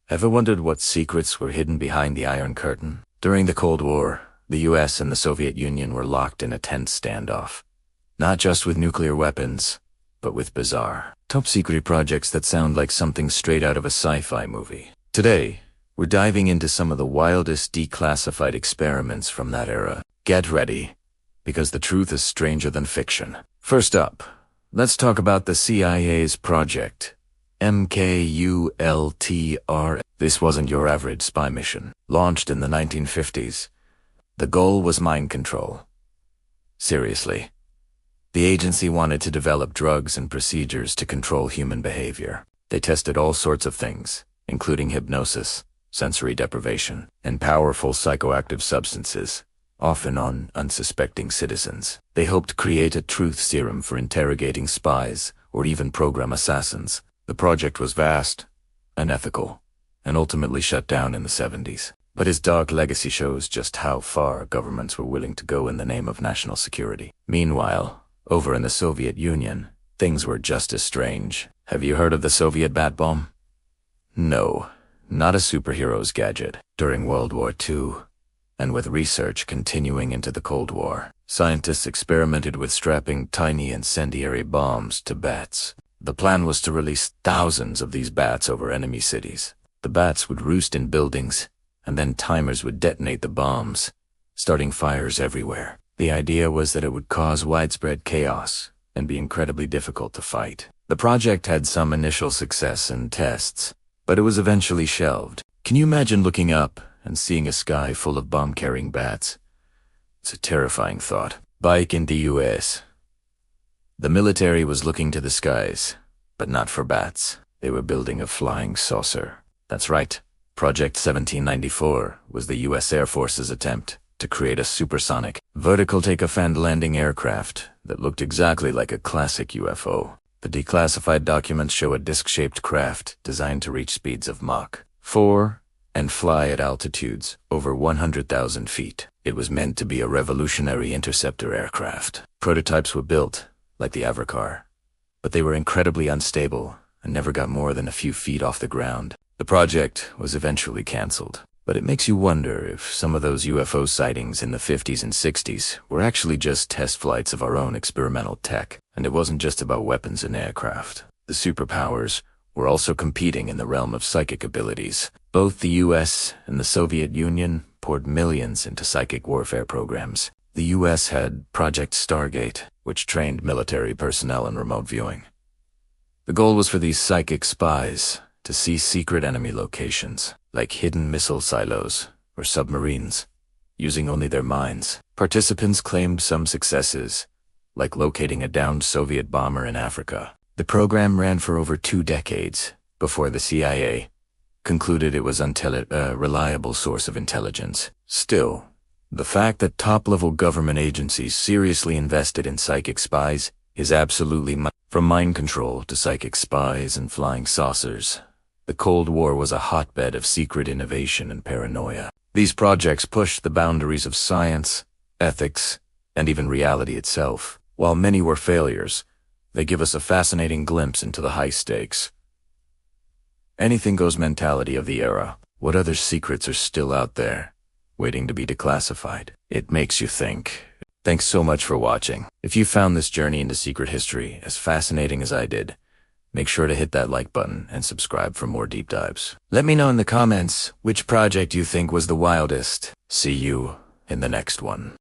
Ever wondered what secrets were hidden behind the Iron Curtain? During the Cold War, the US and the Soviet Union were locked in a tense standoff. Not just with nuclear weapons, but with bizarre, top-secret projects that sound like something straight out of a sci-fi movie. Today, we're diving into some of the wildest declassified experiments from that era. Get ready, because the truth is stranger than fiction. First up, let's talk about the CIA's Project MKULTR. This wasn't your average spy mission. Launched in the 1950s, the goal was mind control. Seriously. The agency wanted to develop drugs and procedures to control human behavior. They tested all sorts of things, including hypnosis, sensory deprivation, and powerful psychoactive substances, often on unsuspecting citizens. They hoped to create a truth serum for interrogating spies or even program assassins. The project was vast, unethical, and ultimately shut down in the 70s. But his dark legacy shows just how far governments were willing to go in the name of national security. Meanwhile, over in the Soviet Union, things were just as strange. Have you heard of the Soviet bat bomb? No, not a superhero's gadget. During World War II, and with research continuing into the Cold War, scientists experimented with strapping tiny incendiary bombs to bats. The plan was to release thousands of these bats over enemy cities. The bats would roost in buildings, and then timers would detonate the bombs, starting fires everywhere. The idea was that it would cause widespread chaos and be incredibly difficult to fight. The project had some initial success in tests, but it was eventually shelved. Can you imagine looking up and seeing a sky full of bomb-carrying bats? It's a terrifying thought. Back in the US, the military was looking to the skies, but not for bats. They were building a flying saucer. That's right. Project 1794 was the US Air Force's attempt to create a supersonic, vertical takeoff and landing aircraft that looked exactly like a classic UFO. The declassified documents show a disc-shaped craft designed to reach speeds of Mach 4 and fly at altitudes over 100,000 feet. It was meant to be a revolutionary interceptor aircraft. Prototypes were built, like the Avrocar, but they were incredibly unstable and never got more than a few feet off the ground. The project was eventually canceled, but it makes you wonder if some of those UFO sightings in the 50s and 60s were actually just test flights of our own experimental tech, and it wasn't just about weapons and aircraft. The superpowers were also competing in the realm of psychic abilities. Both the US and the Soviet Union poured millions into psychic warfare programs. The US had Project Stargate, which trained military personnel in remote viewing. The goal was for these psychic spies to see secret enemy locations, like hidden missile silos or submarines, using only their minds. Participants claimed some successes, like locating a downed Soviet bomber in Africa. The program ran for over 2 decades before the CIA concluded it was a reliable source of intelligence. Still, the fact that top-level government agencies seriously invested in psychic spies is absolutely from mind control to psychic spies and flying saucers. The Cold War was a hotbed of secret innovation and paranoia. These projects pushed the boundaries of science, ethics, and even reality itself. While many were failures, they give us a fascinating glimpse into the high stakes, anything-goes mentality of the era. What other secrets are still out there, waiting to be declassified? It makes you think. Thanks so much for watching. If you found this journey into secret history as fascinating as I did, make sure to hit that like button and subscribe for more deep dives. Let me know in the comments which project you think was the wildest. See you in the next one.